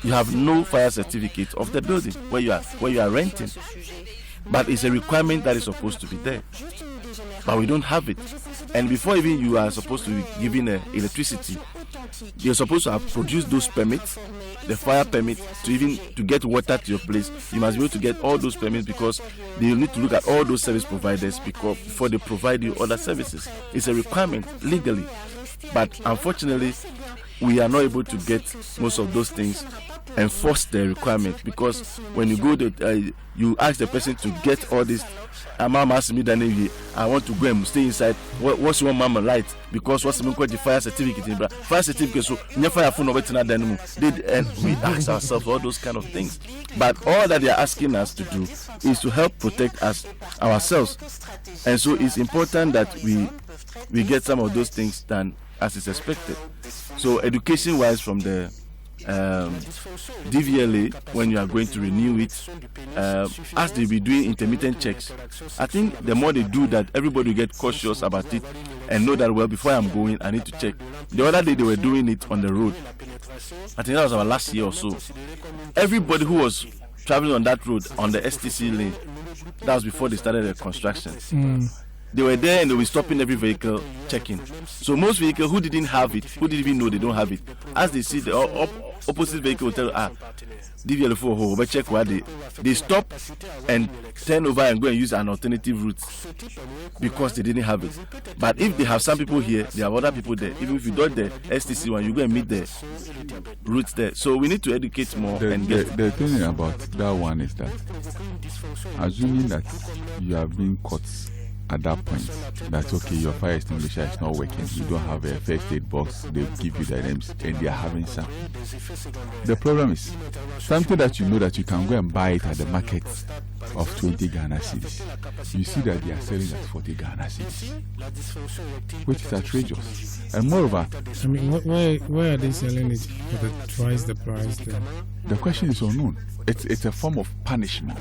Speaker 3: you have no fire certificate of the building where you are renting. But it's a requirement that is supposed to be there. But we don't have it. And before even you are supposed to be given electricity, you're supposed to have produced those permits, the fire permit, to get water to your place. You must be able to get all those permits, because they need to look at all those service providers before they provide you other services. It's a requirement legally, but unfortunately we are not able to get most of those things enforce the requirement, because when you go to you ask the person to get all this. Mama asked me that I want to go and stay inside. What's your mama light? Because what's the fire certificate? Fire certificate, so fire phone over to and we ask ourselves all those kind of things. But all that they are asking us to do is to help protect us ourselves, and so it's important that we get some of those things done as is expected. So education-wise, from the DVLA, when you are going to renew it, as they be doing intermittent checks, I think the more they do that, everybody will get cautious about it and know that, well, before I'm going, I need to check. The other day they were doing it on the road. I think that was our last year or so. Everybody who was traveling on that road, on the STC lane, that was before they started the construction. They were there and they were stopping every vehicle, checking. So most vehicles who didn't have it, who didn't even know they don't have it, as they see the opposite vehicle will tell DVL4, but check where they stop and turn over and go and use an alternative route because they didn't have it. But if they have some people here, they have other people there. Even if you don't the STC one, you go and meet the routes there. So we need to educate more.
Speaker 5: The thing about that one is that, assuming that you are being caught at that point, that's okay, your fire extinguisher is not working, you don't have a first aid box, they give you the names and they are having some. The problem is something that you know that you can go and buy it at the market of 20 Ghana cedis. You see that they are selling at 40 Ghana cedis, which is outrageous. And moreover,
Speaker 2: I mean, why are they selling it for twice the price then?
Speaker 5: The question is unknown. It's a form of punishment.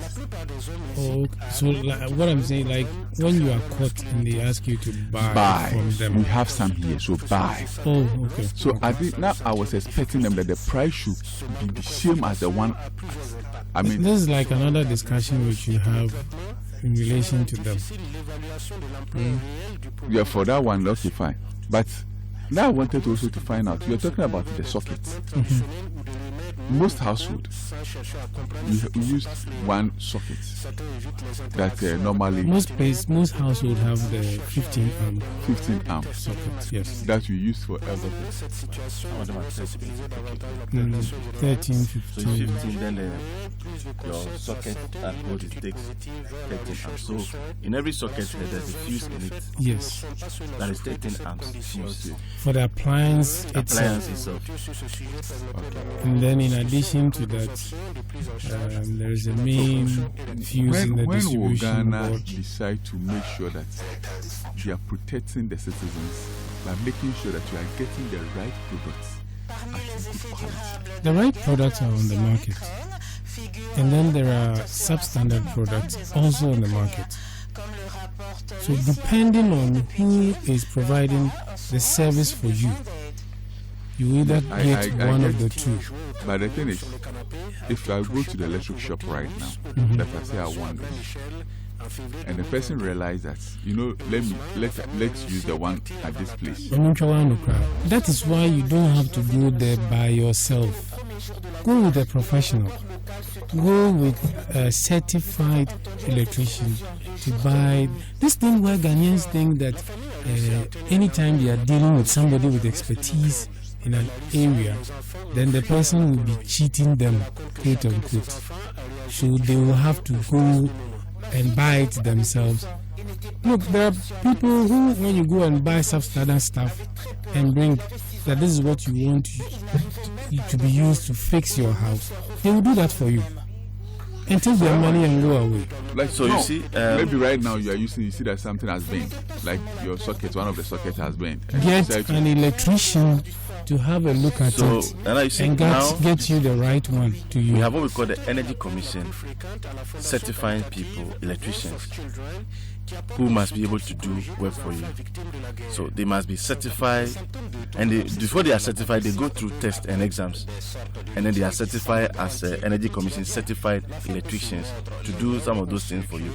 Speaker 2: Oh, so like, what I'm saying, like when you are caught and they ask you to buy from them.
Speaker 5: We have some here, so buy.
Speaker 2: Oh, okay.
Speaker 5: So okay. I was expecting them that the price should be the same as the one. I mean,
Speaker 2: this is like another discussion which you have in relation to them.
Speaker 5: Yeah, for that one, okay, fine. But now I wanted also to find out. You're talking about the sockets. Most households, we use one socket that normally
Speaker 2: most households have the 15 amp socket. Yes,
Speaker 5: that we use for everything.
Speaker 2: 13, 15.
Speaker 3: So 15, then your socket at home takes 13 amps. So in every socket there's a fuse in it.
Speaker 2: Yes,
Speaker 3: that is 13 amps fuse.
Speaker 2: For the appliance itself.
Speaker 5: Okay.
Speaker 2: And then in addition to that, there is a main fuse in the distribution
Speaker 5: board. When will Ghana
Speaker 2: board
Speaker 5: decide to make sure that they are protecting the citizens by making sure that you are getting the right products at good quality?
Speaker 2: The right products are on the market, and then there are substandard products also on the market. So depending on who is providing the service for you, you either get one of the two.
Speaker 5: But the thing is, if I go to the electric shop right now, that I say I want this, and the person realizes that, you know, let's use the one at this place.
Speaker 2: That is why you don't have to go there by yourself. Go with a professional. Go with a certified electrician to buy this thing where Ghanaians think that anytime they are dealing with somebody with expertise in an area, then the person will be cheating them, quote unquote. So they will have to go and buy it themselves. Look, there are people who, when you go and buy substandard stuff and bring that this is what you want to be used to fix your house, they will do that for you and take their money and go away.
Speaker 5: Like, so you see, maybe right now you see that something has been, like your socket, one of the sockets has been.
Speaker 2: Get an electrician to have a look at it and get you the right one to you.
Speaker 3: We have what we call the Energy Commission certifying people, electricians. who must be able to do work for you. So they must be certified, and before they are certified, they go through tests and exams, and then they are certified as Energy Commission certified electricians to do some of those things for you.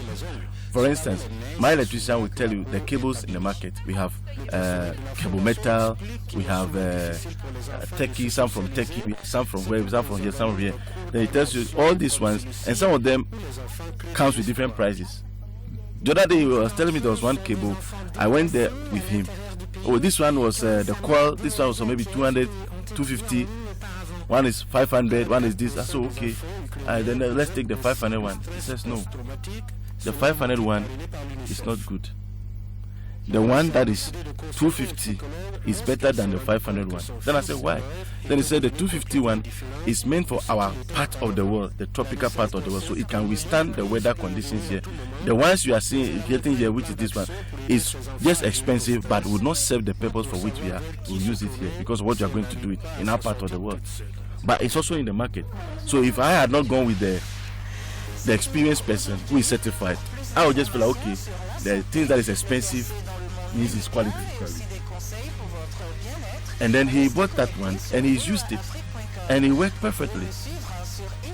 Speaker 3: For instance, my electrician will tell you the cables in the market. We have cable metal, we have Turkey, some from Turkey, some from where, some from here, some from here. Then he tells you all these ones, and some of them comes with different prices. The other day he was telling me there was one cable. I went there with him. Oh, this one was the coil. This one was maybe 200, 250. One is 500. One is this. I said okay. Then let's take the 500 one. He says no. The 500 one is not good. The one that is 250 is better than the 500 one. Then I said why? Then he said the 250 one is meant for our part of the world, the tropical part of the world, so it can withstand the weather conditions here. The ones you are seeing, getting here, which is this one, is just expensive but would not serve the purpose for which we use it here, because of what you are going to do it in our part of the world. But it's also in the market. So if I had not gone with the experienced person who is certified, I would just feel like, okay, the thing that is expensive means it's quality. And then he bought that one and he's used it and it worked perfectly.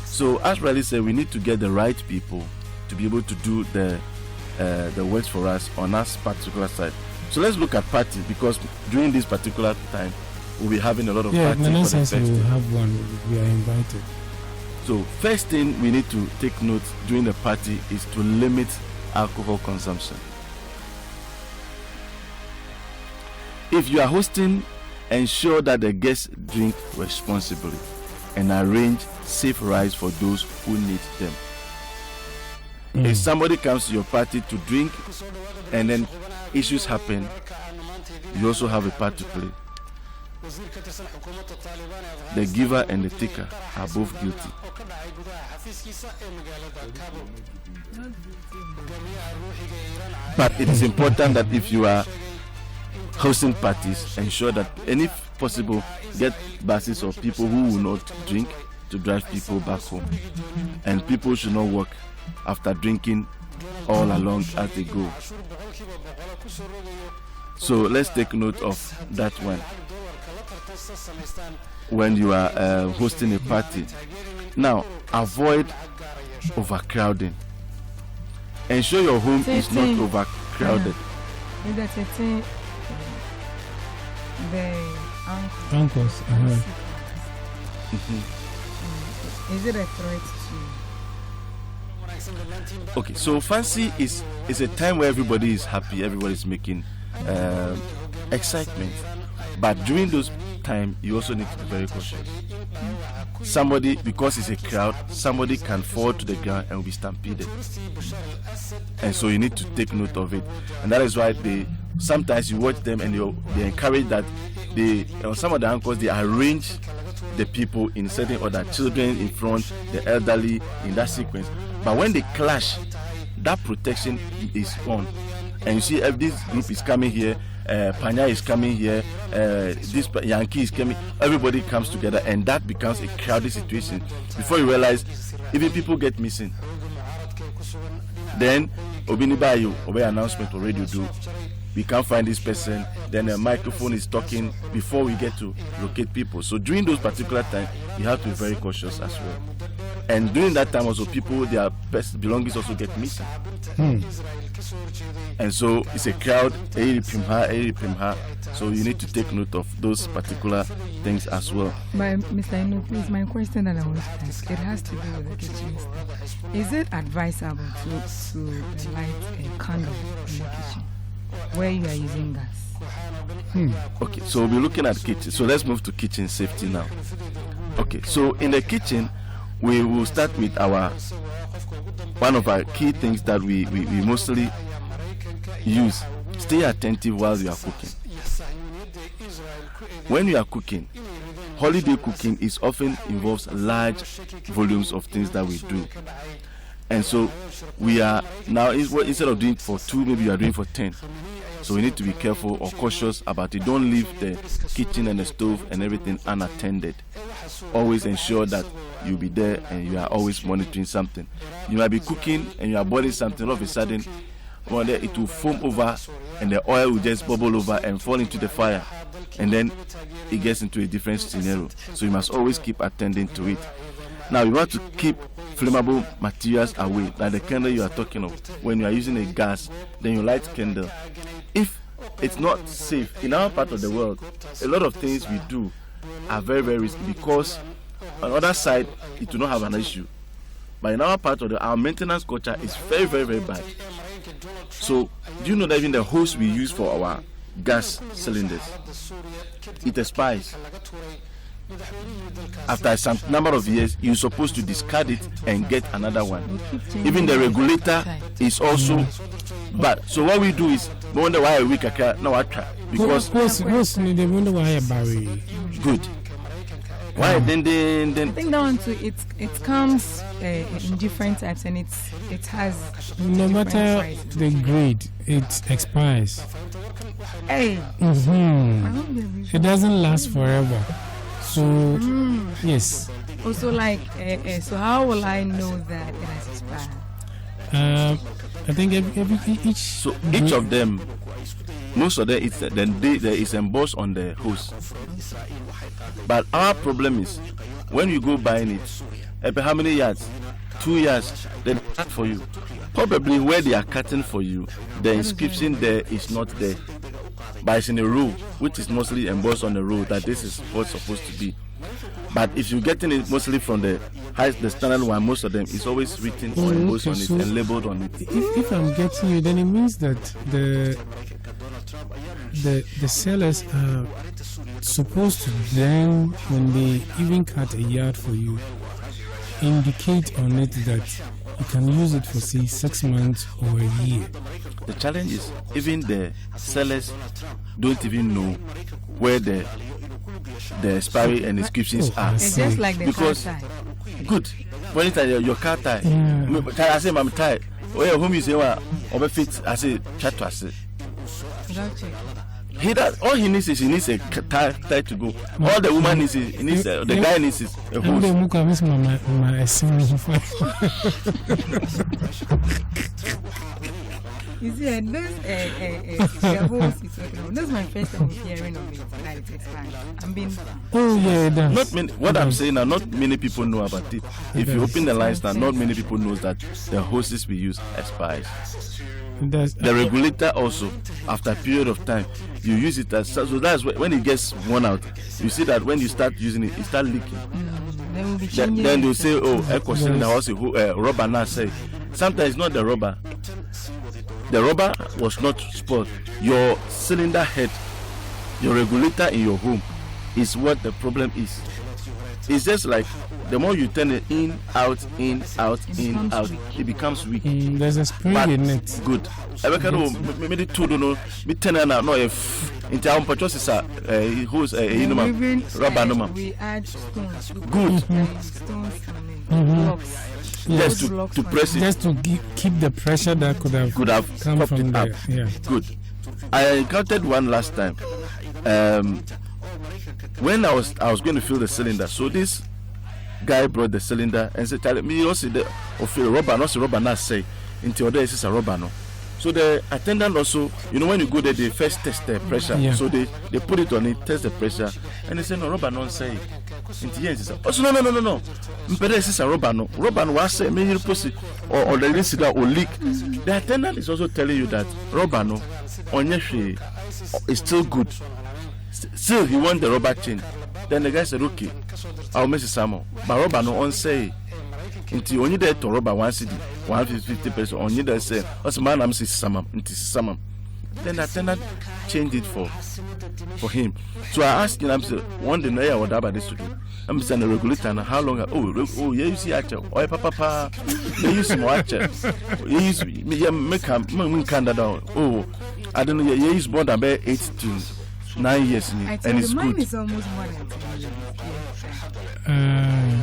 Speaker 3: So as Riley said, we need to get the right people to be able to do the works for us on our particular side. So let's look at parties, because during this particular time we'll be having a lot of parties.
Speaker 2: Yeah, in sense we will have one. We are invited.
Speaker 3: So first thing we need to take note during the party is to limit alcohol consumption. If you are hosting, ensure that the guests drink responsibly and arrange safe rides for those who need them. If somebody comes to your party to drink and then issues happen, you also have a part to play. The giver and the taker are both guilty. But it is important that if you are hosting parties, ensure that any possible get buses or people who will not drink to drive people back home. And people should not walk after drinking all along as they go. So let's take note of that one when you are hosting a party. Now, avoid overcrowding. Ensure your home is not overcrowded.
Speaker 4: The
Speaker 2: Uncles.
Speaker 4: Is it a threat to?
Speaker 3: Okay, so fancy is a time where everybody is happy, everybody is making excitement. But during those time, you also need to be very cautious. Somebody, because it's a crowd, somebody can fall to the ground and will be stampeded. And so you need to take note of it. And that is why sometimes you watch them and they encourage that some of the uncles, they arrange the people in certain order, children in front, the elderly in that sequence. But when they clash, that protection is on. And you see, if this group is coming here, Panya is coming here, this Yankee is coming, everybody comes together and that becomes a crowded situation. Before you realize, even people get missing. Then, Obinibayu, Obe announcement already do. We can't find this person, then a microphone is talking before we get to locate people. So during those particular times, you have to be very cautious as well. And during that time also, people, their best belongings also get missing. And so it's a crowd, so you need to take note of those particular things as well.
Speaker 4: But Mr. Inu, please, my question that I want to ask, it has to do with the kitchen stuff. Is it advisable to light a candle in the kitchen where you are using gas?
Speaker 3: Okay, so we'll be looking at kitchen. So let's move to kitchen safety now. Okay, so in the kitchen, we will start with one of our key things that we mostly use. Stay attentive while you are cooking. When you are cooking, holiday cooking often involves large volumes of things that we do. And so we are now, instead of doing for 2, maybe you are doing for 10. So we need to be careful or cautious about it. Don't leave the kitchen and the stove and everything unattended. Always ensure that you'll be there and you are always monitoring something. You might be cooking and you are boiling something, all of a sudden one day it will foam over and the oil will just bubble over and fall into the fire, and then it gets into a different scenario. So you must always keep attending to it. Now you want to keep flammable materials away, like the candle you are talking of. When you are using a gas, then you light candle. If it's not safe in our part of the world, a lot of things we do are very, very risky, because on the other side it will not have an issue, but in our part of our maintenance culture is very, very, very bad. So do you know that even the hose we use for our gas cylinders, it expires after some number of years? You're supposed to discard it and get another one. Even the regulator is also bad. So what we do is we wonder why a week now I try, because
Speaker 2: they wonder why a barry
Speaker 3: good. Why then
Speaker 4: I think that one too, it comes in different types, and it has
Speaker 2: no matter
Speaker 4: prices.
Speaker 2: the grade, it expires.
Speaker 4: Hey,
Speaker 2: It doesn't last forever. So yes.
Speaker 4: also like so how will I know that it has expired?
Speaker 2: I think
Speaker 3: each of them, most of them, there is embossed on the hose. But our problem is when you go buying it, how many yards? 2 yards, they cut for you. Probably where they are cutting for you, the inscription there is not there, but it's in a row, which is mostly embossed on the row that this is what's supposed to be. But if you're getting it mostly from the standard one, most of them is always written or embossed on it and labeled on it.
Speaker 2: If I'm getting you, then it means that the sellers are supposed to then, when they even cut a yard for you, indicate on it that you can use it for say 6 months or a year.
Speaker 3: The challenge is even the sellers don't even know where the expiry and inscriptions are.
Speaker 4: It's just like the
Speaker 3: because
Speaker 4: car tie.
Speaker 3: good when it's your car tie. I say I'm tired. Oh yeah, whom you say well fit. I say chat to us. All he needs is a tie to go. All the woman needs is the guy needs is a hose.
Speaker 4: You see, the hose is talking about. This is my first time hearing of it. That it's expired. I'm being.
Speaker 2: Oh yeah, that's
Speaker 3: not many. What I'm saying now, not many people know about it. If you open the lines now, not many people know that the hoses we use expires. The regulator also, after a period of time, you use it as so. That's when it gets worn out. You see that when you start using it, it starts leaking. Then they say, "Oh, echo cylinder also rubber." Now say, sometimes it's not the rubber. The rubber was not spoiled. Your cylinder head, your regulator in your home, is what the problem is. It's just like the more you turn it in, out, it becomes weak.
Speaker 2: There's a spring in it.
Speaker 3: Good. I reckon maybe two don't know. Me turn on no if into our purchase is who's rubber no man.
Speaker 4: We add stones.
Speaker 3: Good.
Speaker 4: Stones blocks.
Speaker 3: Just to press it.
Speaker 2: Just to keep the pressure that could have come from there. Yeah.
Speaker 3: Good. I encountered one last time. When I was going to fill the cylinder, so this guy brought the cylinder and said, "Tell me also the rubber, not the rubber, not say until there is a rubber no." So the attendant also, you know, when you go there, they first test the pressure.
Speaker 2: Yeah.
Speaker 3: So they put it on it, test the pressure, and they say, "No, rubber not say." Until yes, also no. This is a rubber no. Rubber no was say, maybe you post it or the risk or leak. The attendant is also telling you that rubber no on your is still good. Still, he want the rubber chain. Then the guy said, "Okay, I'll miss some more." But rubber no on say. Until only there to rubber 1 cedi, 150 pesos. Only there say, "Also man, I'm samam." Into samam. Then the attendant changed it for him. So I asked him, I'm saying, one day I would have this to do. I'm saying the regulator and how long? Oh, yeah, you see actually. Oh, papa, you use more actually. You use make Canada. Oh, I don't know. You use more than 8 to 9 years, and it's
Speaker 4: mine
Speaker 3: good.
Speaker 4: is almost more than 10 years.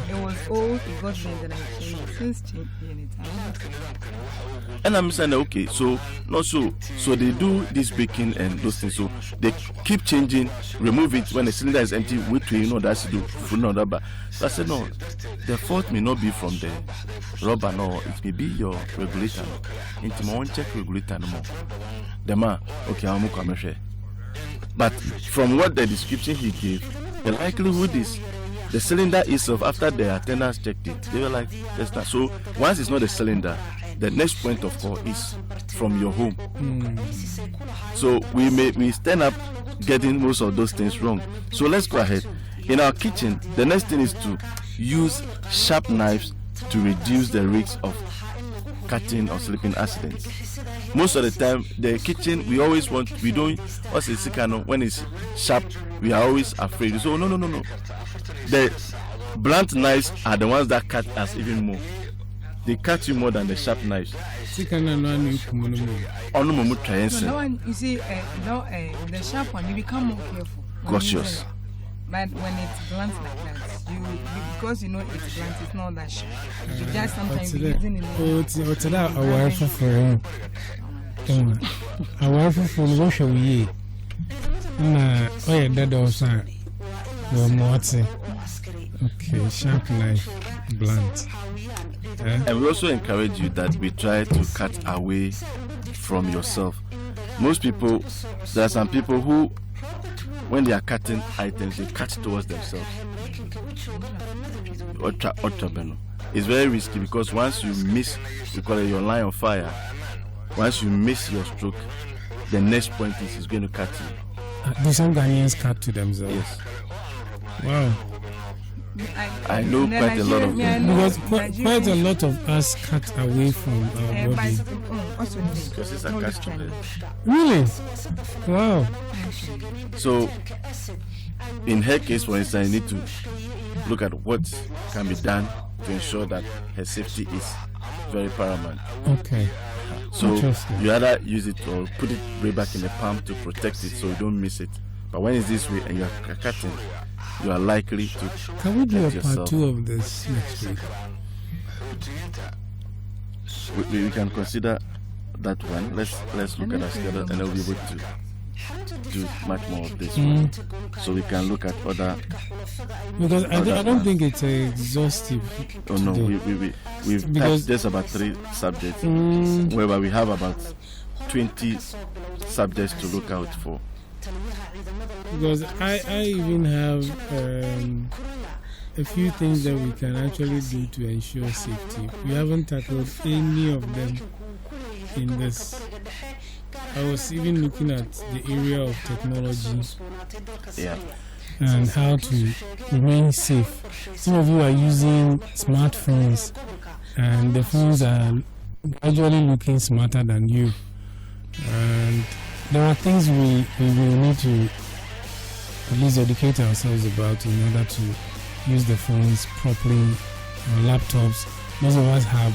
Speaker 4: It was old, it got bent, and I changed it. Since changing it, I want to.
Speaker 3: And I'm saying, okay, so not so they do this baking and those things. So they keep changing, remove it when the cylinder is empty. Wait till you know that's to do full no rubber. So I said, no, the fault may not be from the rubber, no, it may be your regulator. Into my own check regulator no more. The man, okay, I'm going to. But from what the description he gave, the likelihood is the cylinder itself, after the attendants checked it, they were like, that's not. So once it's not the cylinder, the next point of call is from your home. So we stand up getting most of those things wrong. So let's go ahead. In our kitchen, the next thing is to use sharp knives to reduce the risk of cutting or slipping accidents. Most of the time, the kitchen we don't. What's it? When it's sharp, we are always afraid. So no. The blunt knives are the ones that cut us even more. They cut you more than the sharp knives.
Speaker 4: So now you see, the sharp one, you become more careful.
Speaker 3: Cautious.
Speaker 4: But when it's blunt like that, you because you know it's blunt, it's not that sharp. You just sometimes using it.
Speaker 2: What's that? Our for our for what shall we? That also. Okay, sharp knife, blunt.
Speaker 3: And we also encourage you that we try to cut away from yourself. Most people, there are some people who, when they are cutting items, they cut towards themselves. It's very risky because once you miss, we call it your line of fire. Once you miss your stroke, the next point is going to cut you.
Speaker 2: Do some Ghanaians cut to themselves?
Speaker 3: Yes.
Speaker 2: Wow.
Speaker 3: I know quite a lot of them.
Speaker 2: Because quite a lot of us cut away from our body.
Speaker 3: Because it's attached to it.
Speaker 2: Really? Wow.
Speaker 3: So, in her case, for instance, you need to look at what can be done to ensure that her safety is very paramount.
Speaker 2: Okay.
Speaker 3: So, you either use it or put it way back in the palm to protect it so you don't miss it. But when it's this way and you're cutting, you are likely to.
Speaker 2: Can we do a part 2 of this next week?
Speaker 3: We can consider that one. Let's look at our schedule and then we'll be able to do much more of this one. So we can look at other.
Speaker 2: Because I don't think it's exhaustive.
Speaker 3: Oh no, we've touched just about 3 subjects, whereby we have about 20 subjects to look out for.
Speaker 2: Because I even have a few things that we can actually do to ensure safety. We haven't tackled any of them in this. I was even looking at the area of technology and how to remain safe. Some of you are using smartphones and the phones are gradually looking smarter than you. And there are things we will need to at least educate ourselves about in order to use the phones properly, or laptops. Most of us have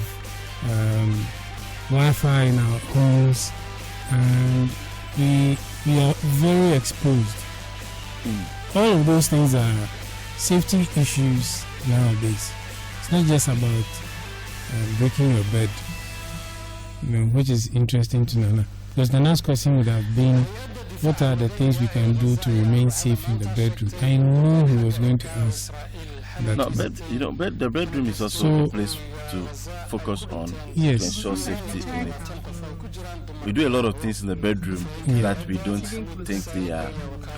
Speaker 2: Wi-Fi in our homes and we are very exposed. All of those things are safety issues nowadays. It's not just about breaking your bed, which is interesting to Nana. Because the next question would have been, what are the things we can do to remain safe in the bedroom? I know he was going to ask that.
Speaker 3: No, but the bedroom is also a place to focus on to ensure safety in it. We do a lot of things in the bedroom that we don't think they are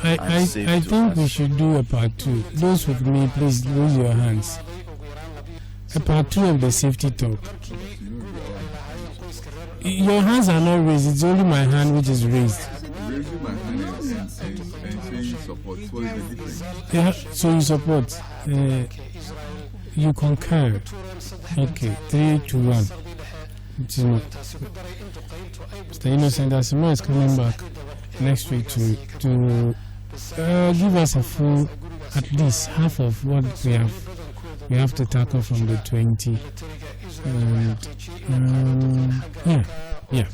Speaker 3: unsafe.
Speaker 2: I think we should do a part 2. Those with me, please raise your hands. A part 2 of the safety talk. Your hands are not raised, it's only my hand which is raised.
Speaker 5: Raising my hand and saying support, what is the difference?
Speaker 2: Yeah, so you support. You concur. Okay, 3 to 1. Mr. Innocent Asimo is coming back next week to give us a full, at least half of what we have to tackle from the 20. Yeah.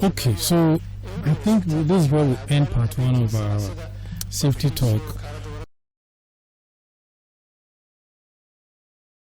Speaker 2: Okay, so I think this is where we end part 1 of our safety talk.